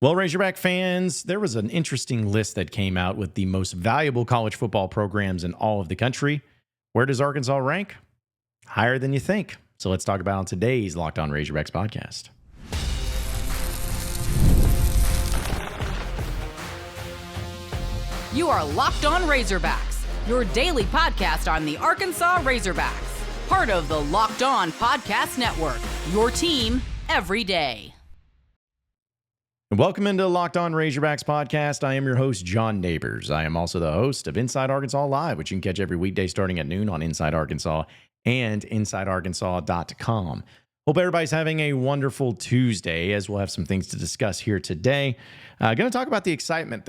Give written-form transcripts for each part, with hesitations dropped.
Well, Razorback fans, there was an interesting list that came out with the most valuable college football programs in all of the country. Where does Arkansas rank? Higher than you think. So let's talk about on today's Locked On Razorbacks podcast. You are Locked On Razorbacks, your daily podcast on the Arkansas Razorbacks. Part of the Locked On Podcast Network, your team every day. Welcome into Locked On Razorbacks podcast. I am your host, John Nabors. I am also the host of Inside Arkansas Live, which you can catch every weekday starting at noon on Inside Arkansas and InsideArkansas.com. Hope everybody's having a wonderful Tuesday, as we'll have some things to discuss here today. Going to talk about the excitement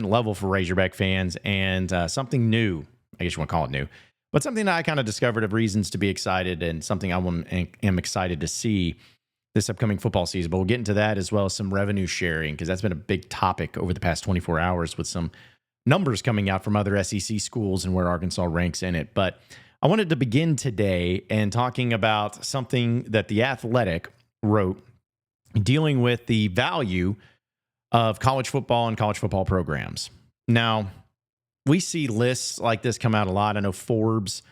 level for Razorback fans, and something new. I guess you want to call it new, but something that I kind of discovered of reasons to be excited, and something I am excited to see this upcoming football season. But we'll get into that, as well as some revenue sharing, because that's been a big topic over the past 24 hours with some numbers coming out from other SEC schools and where Arkansas ranks in it. But I wanted to begin today and talking about something that The Athletic wrote dealing with the value of college football and college football programs. Now, we see lists like this come out a lot. I know Forbes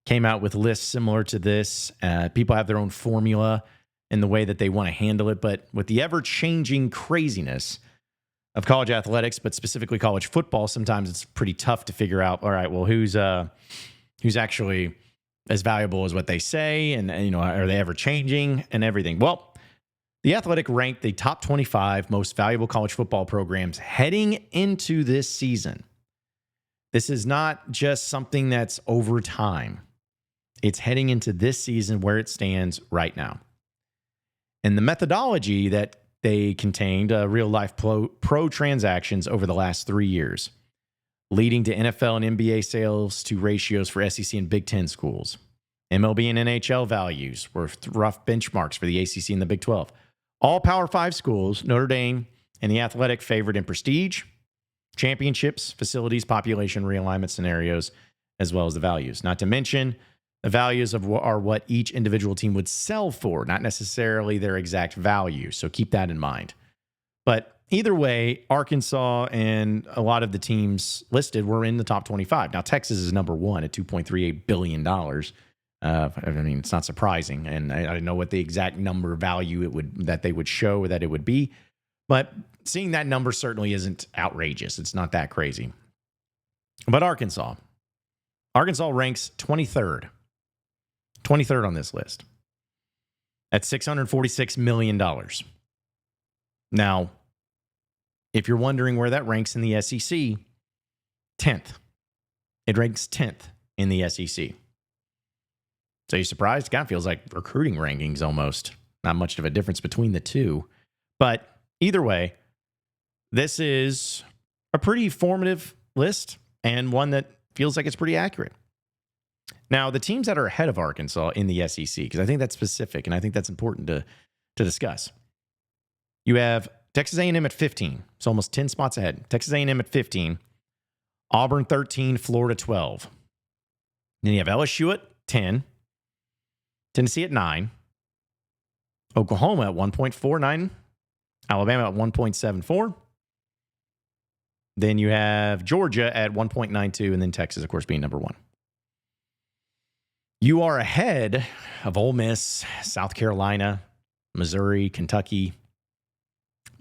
came out with lists similar to this. People have their own formula in the way that they want to handle it. But with the ever-changing craziness of college athletics, but specifically college football, sometimes it's pretty tough to figure out, all right, well, who's actually as valuable as what they say, and are they ever changing and everything? Well, The Athletic ranked the top 25 most valuable college football programs heading into this season. This is not just something that's over time. It's heading into this season where it stands right now. And the methodology that they contained real-life pro transactions over the last 3 years, leading to NFL and NBA sales to ratios for SEC and Big Ten schools. MLB and NHL values were rough benchmarks for the ACC and the Big 12. All Power 5 schools, Notre Dame and The Athletic, favored in prestige, championships, facilities, population realignment scenarios, as well as the values. Not to mention, the values are what each individual team would sell for, not necessarily their exact value. So keep that in mind. But either way, Arkansas and a lot of the teams listed were in the top 25. Now, Texas is number one at $2.38 billion. I mean, it's not surprising. And I don't know what the exact number value that they would show or that it would be. But seeing that number certainly isn't outrageous. It's not that crazy. But Arkansas ranks 23rd. 23rd on this list at $646 million. Now, if you're wondering where that ranks in the SEC, 10th. It ranks 10th in the SEC. So you surprised? It kind of feels like recruiting rankings almost. Not much of a difference between the two. But either way, this is a pretty formative list and one that feels like it's pretty accurate. Now, the teams that are ahead of Arkansas in the SEC, because I think that's specific and I think that's important to discuss. You have Texas A&M at 15, so almost 10 spots ahead. Texas A&M at 15, Auburn 13, Florida 12. Then you have LSU at 10, Tennessee at 9, Oklahoma at 1.49, Alabama at 1.74. Then you have Georgia at 1.92, and then Texas, of course, being number one. You are ahead of Ole Miss, South Carolina, Missouri, Kentucky,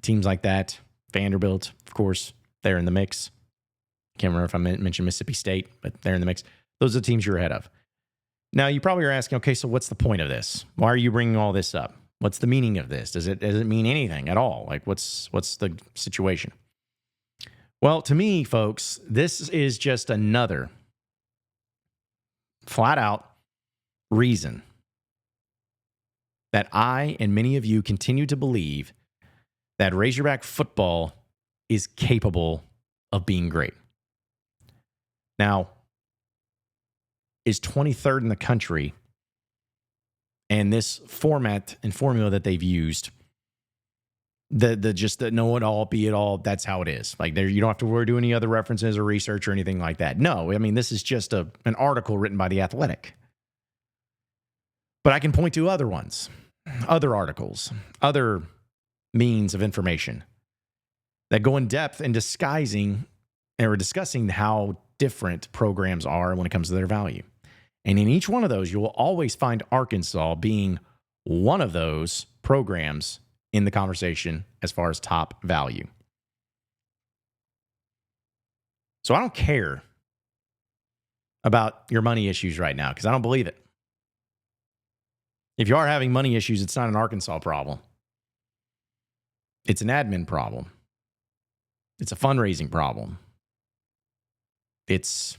teams like that. Vanderbilt, of course, they're in the mix. Can't remember if I mentioned Mississippi State, but they're in the mix. Those are the teams you're ahead of. Now, you probably are asking, okay, so what's the point of this? Why are you bringing all this up? What's the meaning of this? Does it mean anything at all? Like, what's the situation? Well, to me, folks, this is just another flat-out reason that I and many of you continue to believe that Razorback football is capable of being great. Now, is 23rd in the country, and this format and formula that they've used, the know it all, be it all, that's how it is. Like, there, you don't have to worry, do any other references or research or anything like that. No, I mean, this is just an article written by The Athletic. But I can point to other ones, other articles, other means of information that go in depth in discussing how different programs are when it comes to their value. And in each one of those, you will always find Arkansas being one of those programs in the conversation as far as top value. So I don't care about your money issues right now because I don't believe it. If you are having money issues, it's not an Arkansas problem. It's an admin problem. It's a fundraising problem. It's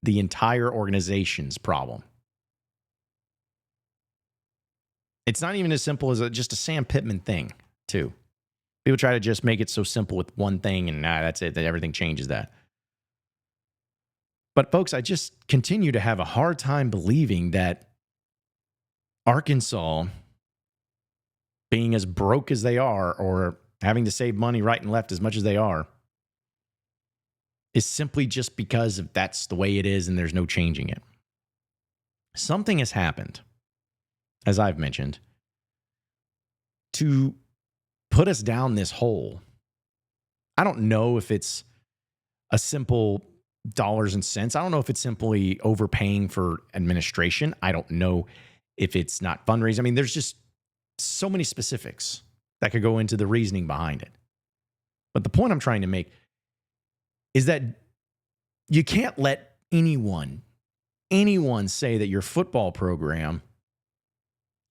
the entire organization's problem. It's not even as simple as just a Sam Pittman thing, too. People try to just make it so simple with one thing and that's it, that everything changes that. But folks, I just continue to have a hard time believing that Arkansas, being as broke as they are or having to save money right and left as much as they are, is simply just because of that's the way it is and there's no changing it. Something has happened, as I've mentioned, to put us down this hole. I don't know if it's a simple dollars and cents. I don't know if it's simply overpaying for administration. I don't know if it's not fundraising. I mean, there's just so many specifics that could go into the reasoning behind it. But the point I'm trying to make is that you can't let anyone say that your football program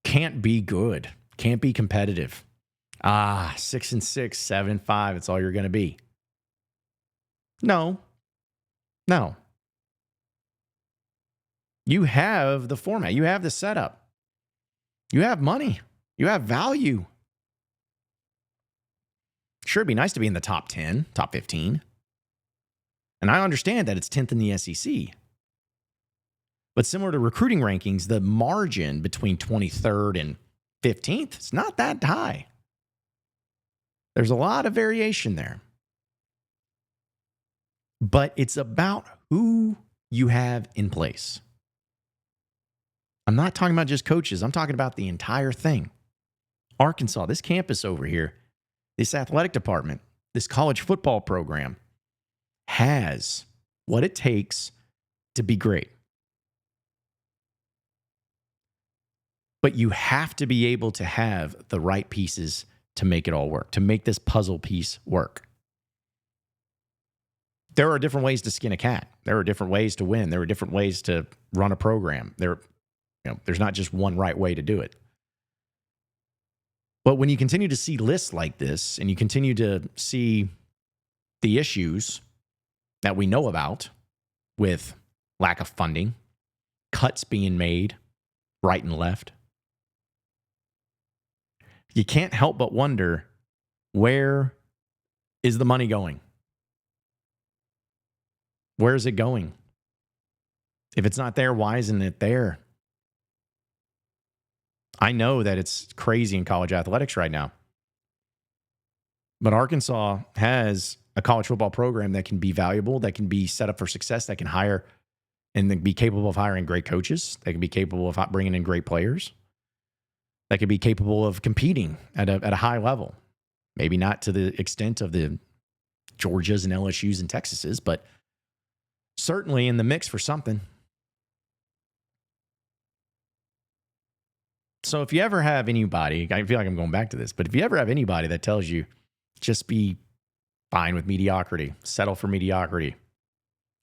can't be good, can't be competitive. 6-6, 7-5, it's all you're going to be. No. You have the format. You have the setup. You have money. You have value. Sure, it'd be nice to be in the top 10, top 15. And I understand that it's 10th in the SEC. But similar to recruiting rankings, the margin between 23rd and 15th is not that high. There's a lot of variation there. But it's about who you have in place. I'm not talking about just coaches. I'm talking about the entire thing. Arkansas, this campus over here, this athletic department, this college football program has what it takes to be great. But you have to be able to have the right pieces to make it all work, to make this puzzle piece work. There are different ways to skin a cat. There are different ways to win. There are different ways to run a program. There's not just one right way to do it. But when you continue to see lists like this and you continue to see the issues that we know about with lack of funding, cuts being made right and left, you can't help but wonder, where is the money going? Where is it going? If it's not there, why isn't it there? I know that it's crazy in college athletics right now. But Arkansas has a college football program that can be valuable, that can be set up for success, that can hire and then be capable of hiring great coaches, that can be capable of bringing in great players, that can be capable of competing at a high level. Maybe not to the extent of the Georgias and LSUs and Texases, but certainly in the mix for something. So if you ever have anybody, I feel like I'm going back to this, but if you ever have anybody that tells you just be fine with mediocrity, settle for mediocrity,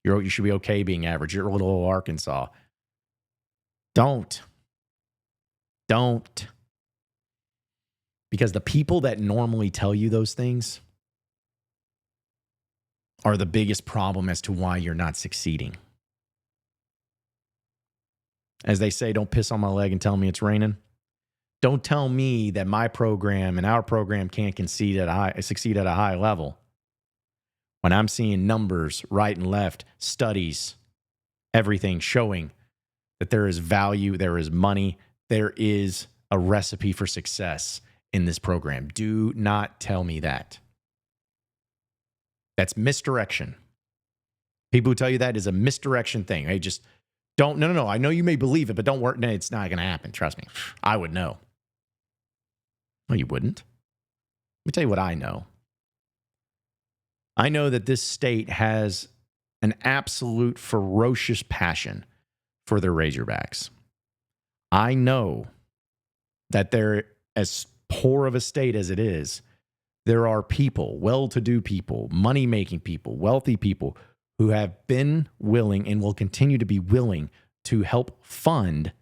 you should be okay being average, you're a little old Arkansas. Don't. Because the people that normally tell you those things are the biggest problem as to why you're not succeeding. As they say, don't piss on my leg and tell me it's raining. Don't tell me that my program and our program can't succeed at a high level when I'm seeing numbers right and left, studies, everything showing that there is value, there is money, there is a recipe for success in this program. Do not tell me that. That's misdirection. People who tell you that is a misdirection thing. Hey, just don't, no. I know you may believe it, but don't worry. No, it's not going to happen. Trust me. I would know. No, you wouldn't. Let me tell you what I know. I know that this state has an absolute ferocious passion for their Razorbacks. I know that they're as poor of a state as it is. There are people, well-to-do people, money-making people, wealthy people who have been willing and will continue to be willing to help fund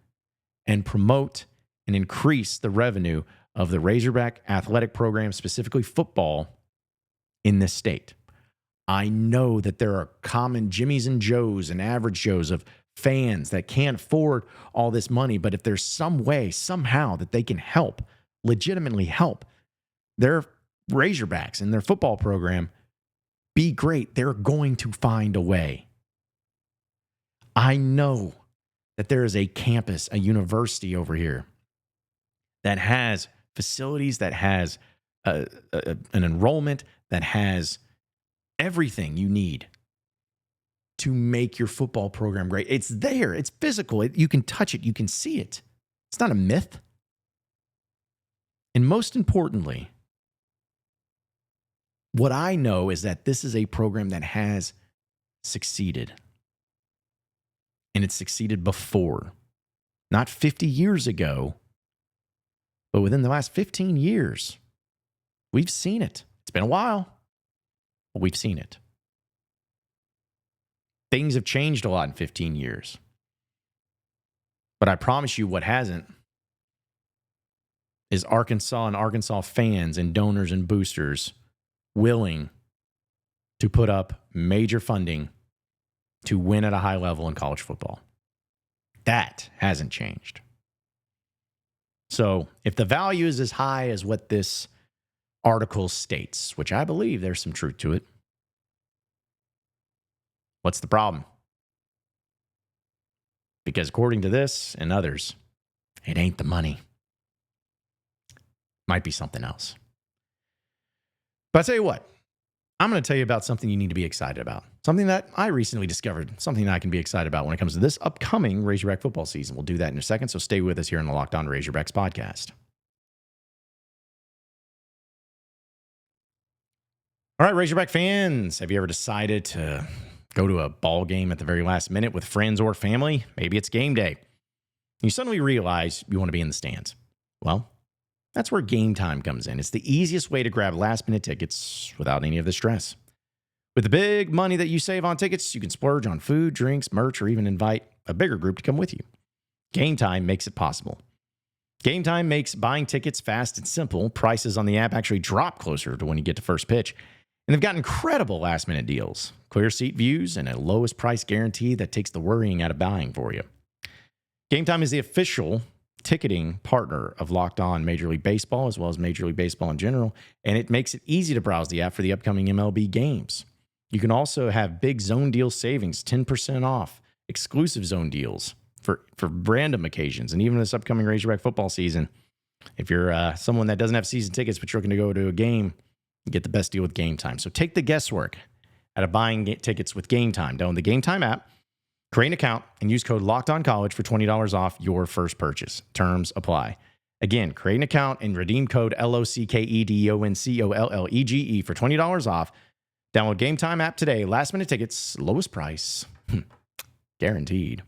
and promote and increase the revenue of the Razorback athletic program, specifically football, in this state. I know that there are common Jimmies and Joes and average Joes of fans that can't afford all this money, but if there's some way, somehow, that they can help, legitimately help their Razorbacks and their football program be great, they're going to find a way. I know that there is a campus, a university over here that has facilities, that has an enrollment, that has everything you need to make your football program great. It's there. It's physical. You can touch it. You can see it. It's not a myth. And most importantly, what I know is that this is a program that has succeeded. And it succeeded before. Not 50 years ago, but within the last 15 years. We've seen it. It's been a while, but we've seen it. Things have changed a lot in 15 years. But I promise you what hasn't is Arkansas and Arkansas fans and donors and boosters willing to put up major funding to win at a high level in college football. That hasn't changed. So if the value is as high as what this article states, which I believe there's some truth to it, what's the problem? Because according to this and others, it ain't the money. Might be something else. But I'll tell you what, I'm going to tell you about something you need to be excited about. Something that I recently discovered, something that I can be excited about when it comes to this upcoming Razorback football season. We'll do that in a second, so stay with us here on the Locked On Razorbacks podcast. All right, Razorback fans, have you ever decided to go to a ball game at the very last minute with friends or family? Maybe it's game day. You suddenly realize you want to be in the stands. Well, that's where Game Time comes in. It's the easiest way to grab last-minute tickets without any of the stress. With the big money that you save on tickets, you can splurge on food, drinks, merch, or even invite a bigger group to come with you. Game Time makes it possible. Game Time makes buying tickets fast and simple. Prices on the app actually drop closer to when you get to first pitch. And they've got incredible last-minute deals, clear seat views, and a lowest price guarantee that takes the worrying out of buying for you. Game Time is the official ticketing partner of Locked On Major League Baseball, as well as Major League Baseball in general, and it makes it easy to browse the app for the upcoming MLB games. You can also have big zone deal savings, 10% off, exclusive zone deals for random occasions, and even this upcoming Razorback football season. If you're someone that doesn't have season tickets, but you're looking to go to a game, you get the best deal with Game Time. So take the guesswork out of buying tickets with Game Time. Download the Game Time app, create an account, and use code LOCKEDONCollege for $20 off your first purchase. Terms apply. Again, create an account and redeem code LOCKEDONCOLLEGE for $20 off. Download Game Time app today. Last minute tickets, lowest price, guaranteed.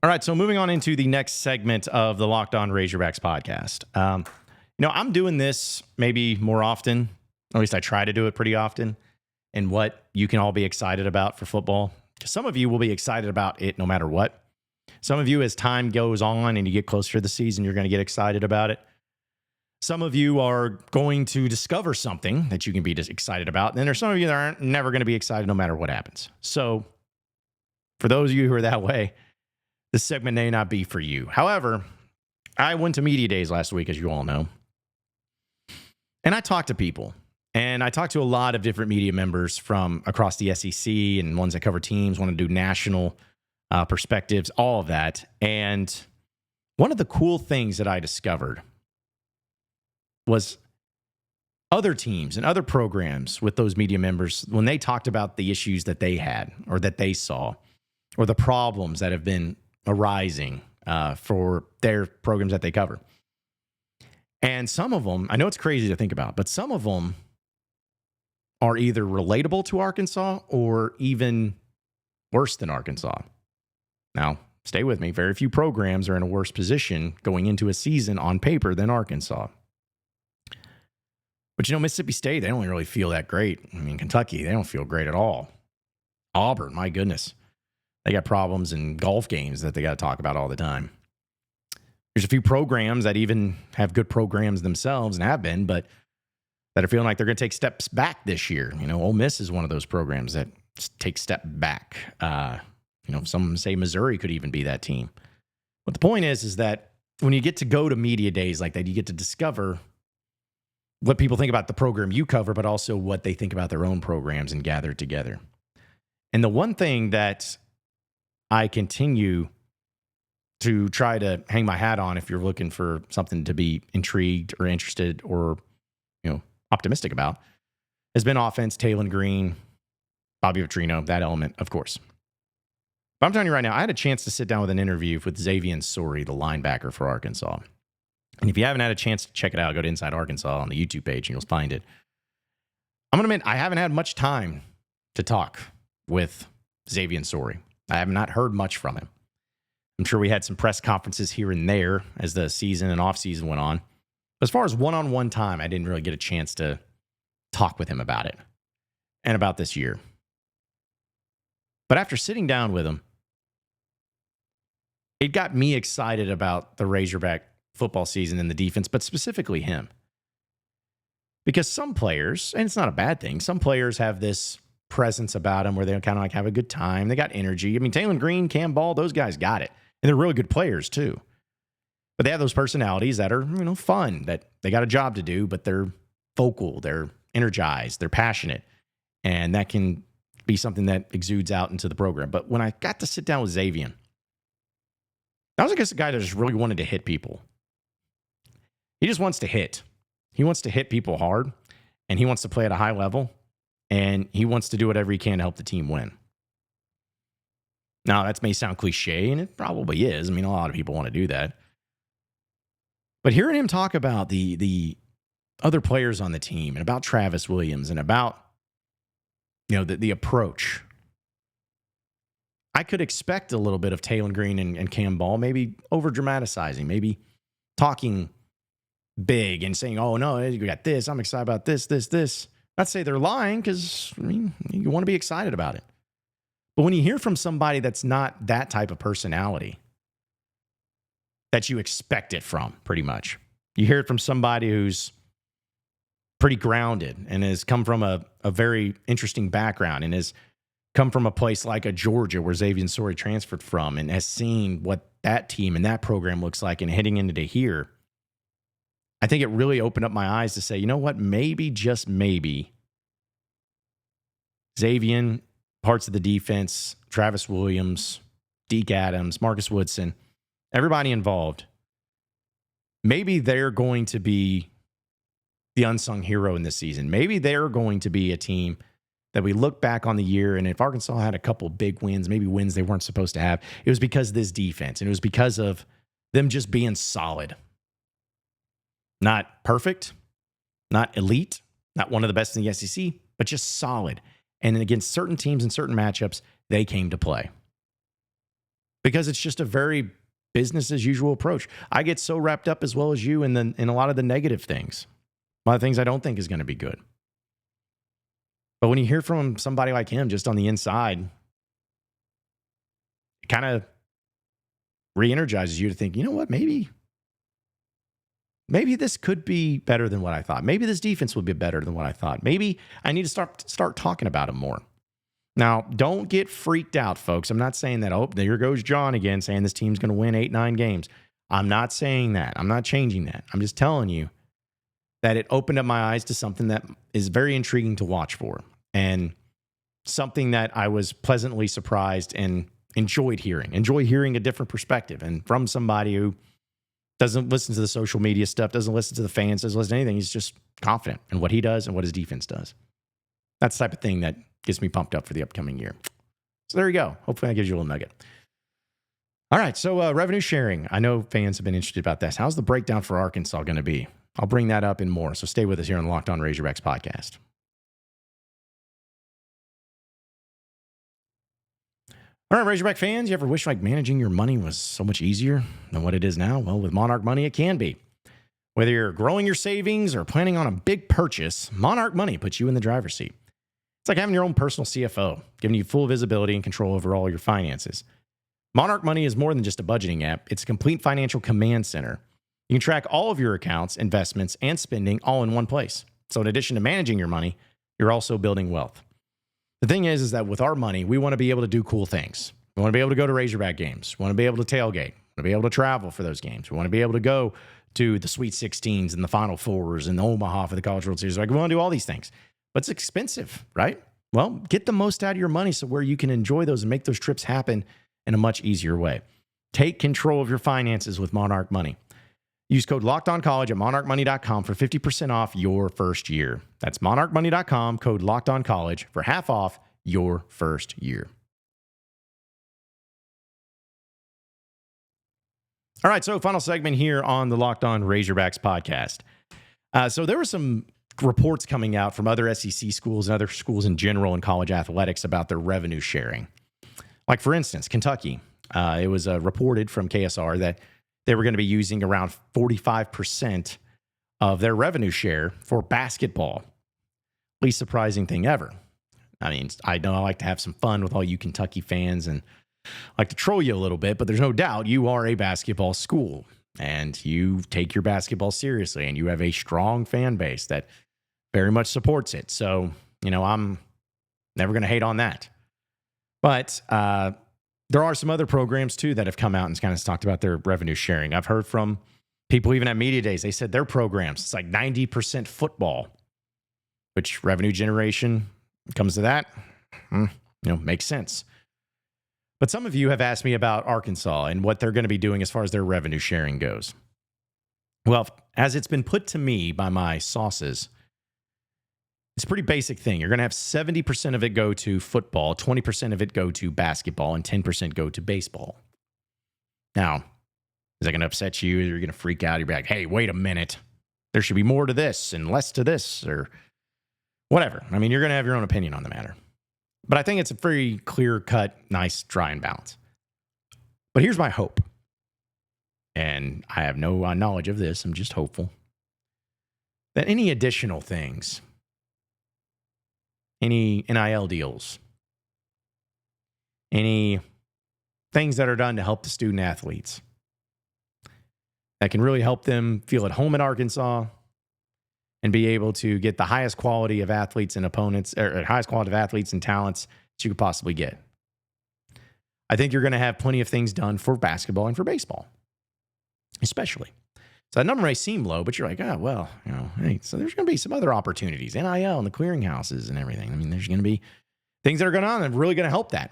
All right, so moving on into the next segment of the Locked On Razorbacks podcast. I'm doing this maybe more often, or at least I try to do it pretty often, and what you can all be excited about for football. Some of you will be excited about it no matter what. Some of you, as time goes on and you get closer to the season, you're going to get excited about it. Some of you are going to discover something that you can be excited about. And then there's some of you that aren't never going to be excited no matter what happens. So for those of you who are that way, this segment may not be for you. However, I went to media days last week, as you all know, and I talked to people. And I talked to a lot of different media members from across the SEC and ones that cover teams, want to do national perspectives, all of that. And one of the cool things that I discovered was other teams and other programs with those media members, when they talked about the issues that they had or that they saw or the problems that have been arising for their programs that they cover. And some of them, I know it's crazy to think about, but some of them are either relatable to Arkansas or even worse than Arkansas. Now, stay with me. Very few programs are in a worse position going into a season on paper than Arkansas. But, Mississippi State, they don't really feel that great. I mean, Kentucky, they don't feel great at all. Auburn, my goodness. They got problems in golf games that they got to talk about all the time. There's a few programs that even have good programs themselves and have been, but that are feeling like they're going to take steps back this year. Ole Miss is one of those programs that take step back. Some say Missouri could even be that team. But the point is that when you get to go to media days like that, you get to discover what people think about the program you cover, but also what they think about their own programs and gather together. And the one thing that I continue to try to hang my hat on, if you're looking for something to be intrigued or interested or, optimistic about, has been offense, Taylon Green, Bobby Petrino, that element, of course. But I'm telling you right now, I had a chance to sit down with an interview with Xavian Sorry, the linebacker for Arkansas. And if you haven't had a chance to check it out, go to Inside Arkansas on the YouTube page and you'll find it. I'm going to admit, I haven't had much time to talk with Xavian Sorry. I have not heard much from him. I'm sure we had some press conferences here and there as the season and off-season went on. But as far as one-on-one time, I didn't really get a chance to talk with him about it and about this year. But after sitting down with him, it got me excited about the Razorback football season and the defense, but specifically him. Because some players, and it's not a bad thing, some players have this presence about them where they kind of like have a good time. They got energy. I mean, Taylon Green, Cam Ball, those guys got it. And they're really good players too. But they have those personalities that are, fun, that they got a job to do, but they're vocal, they're energized, they're passionate. And that can be something that exudes out into the program. But when I got to sit down with Xavian, I was, I guess, a guy that just really wanted to hit people. He just wants to hit. He wants to hit people hard, and he wants to play at a high level, and he wants to do whatever he can to help the team win. Now, that may sound cliche, and it probably is. I mean, a lot of people want to do that. But hearing him talk about the other players on the team and about Travis Williams and about, the approach, I could expect a little bit of Taylon Green and Cam Ball, maybe over-dramatizing, maybe talking big and saying, oh, no, you got this, I'm excited about this. Not to say they're lying, because, you want to be excited about it. But when you hear from somebody that's not that type of personality, that you expect it from, pretty much. You hear it from somebody who's pretty grounded and has come from a very interesting background and has come from a place like a Georgia where Xavian Sorry transferred from and has seen what that team and that program looks like and heading into here. I think it really opened up my eyes to say, you know what, maybe, just maybe, Xavian, parts of the defense, Travis Williams, Deke Adams, Marcus Woodson, everybody involved, maybe they're going to be the unsung hero in this season. Maybe they're going to be a team that we look back on the year, and if Arkansas had a couple big wins, maybe wins they weren't supposed to have, it was because of this defense, and it was because of them just being solid. Not perfect, not elite, not one of the best in the SEC, but just solid. And against certain teams and certain matchups, they came to play. Because it's just a very business as usual approach. I get so wrapped up, as well as you, in a lot of the negative things. A lot of things I don't think is going to be good. But when you hear from somebody like him just on the inside, it kind of re-energizes you to think, you know what, maybe this could be better than what I thought. Maybe this defense will be better than what I thought. Maybe I need to start talking about it more. Now, don't get freaked out, folks. I'm not saying that, oh, there goes John again saying this team's going to win 8-9 games. I'm not saying that. I'm not changing that. I'm just telling you that it opened up my eyes to something that is very intriguing to watch for, and something that I was pleasantly surprised and enjoyed hearing. Enjoy hearing a different perspective, and from somebody who doesn't listen to the social media stuff, doesn't listen to the fans, doesn't listen to anything. He's just confident in what he does and what his defense does. That's the type of thing that gets me pumped up for the upcoming year. So there you go. Hopefully that gives you a little nugget. All right, so revenue sharing. I know fans have been interested about this. How's the breakdown for Arkansas going to be? I'll bring that up and more. So stay with us here on the Locked On Razorbacks podcast. All right, Razorback fans, you ever wish like managing your money was so much easier than what it is now? Well, with Monarch Money, it can be. Whether you're growing your savings or planning on a big purchase, Monarch Money puts you in the driver's seat. It's like having your own personal CFO, giving you full visibility and control over all your finances. Monarch Money is more than just a budgeting app. It's a complete financial command center. You can track all of your accounts, investments, and spending all in one place. So in addition to managing your money, you're also building wealth. The thing is that with our money, we want to be able to do cool things. We want to be able to go to Razorback games. We want to be able to tailgate. We want to be able to travel for those games. We want to be able to go to the Sweet 16s and the Final Fours and Omaha for the College World Series. Like, we want to do all these things. But it's expensive, right? Well, get the most out of your money so where you can enjoy those and make those trips happen in a much easier way. Take control of your finances with Monarch Money. Use code LOCKEDONCollege at monarchmoney.com for 50% off your first year. That's monarchmoney.com, code LOCKEDONCollege for half off your first year. All right, so final segment here on the Locked On Razorbacks podcast. So there were some reports coming out from other SEC schools and other schools in general in college athletics about their revenue sharing. Like, for instance, Kentucky. It was reported from KSR that they were going to be using around 45% of their revenue share for basketball. Least surprising thing ever. I mean, I know I like to have some fun with all you Kentucky fans and like to troll you a little bit, but there's no doubt you are a basketball school and you take your basketball seriously and you have a strong fan base that very much supports it. So, I'm never going to hate on that. But there are some other programs, too, that have come out and kind of talked about their revenue sharing. I've heard from people even at media days. They said their programs, it's like 90% football, which revenue generation comes to that, makes sense. But some of you have asked me about Arkansas and what they're going to be doing as far as their revenue sharing goes. Well, as it's been put to me by my sources, it's a pretty basic thing. You're going to have 70% of it go to football, 20% of it go to basketball, and 10% go to baseball. Now, is that going to upset you? You're going to freak out. You're like, hey, wait a minute. There should be more to this and less to this or whatever. I mean, you're going to have your own opinion on the matter. But I think it's a very clear-cut, nice, dry, and balanced. But here's my hope. And I have no knowledge of this. I'm just hopeful that any additional things, any NIL deals, any things that are done to help the student athletes that can really help them feel at home in Arkansas and be able to get the highest quality of athletes and opponents, or highest quality of athletes and talents that you could possibly get. I think you're going to have plenty of things done for basketball and for baseball, especially. So that number may seem low, but you're like, hey, so there's going to be some other opportunities, NIL and the clearinghouses and everything. I mean, there's going to be things that are going on that are really going to help that.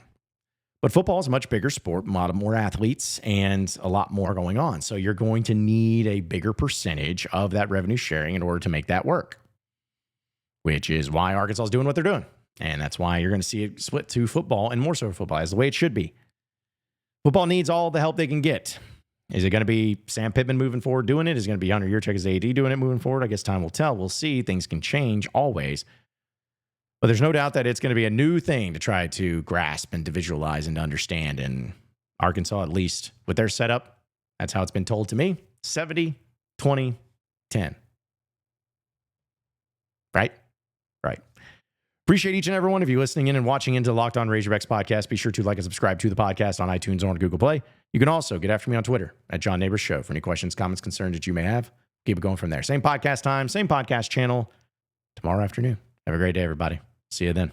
But football is a much bigger sport, a lot more athletes, and a lot more going on. So you're going to need a bigger percentage of that revenue sharing in order to make that work, which is why Arkansas is doing what they're doing. And that's why you're going to see it split to football and more so football, as the way it should be. Football needs all the help they can get. Is it going to be Sam Pittman moving forward doing it? Is it going to be Hunter Yurchek as AD doing it moving forward? I guess time will tell. We'll see. Things can change always. But there's no doubt that it's going to be a new thing to try to grasp and to visualize and to understand. And Arkansas, at least with their setup, that's how it's been told to me. 70, 20, 10. Right? Right. Appreciate each and every one of you listening in and watching into Locked On Razorbacks podcast. Be sure to like and subscribe to the podcast on iTunes or on Google Play. You can also get after me on Twitter at John Nabors Show for any questions, comments, concerns that you may have. Keep it going from there. Same podcast time, same podcast channel tomorrow afternoon. Have a great day, everybody. See you then.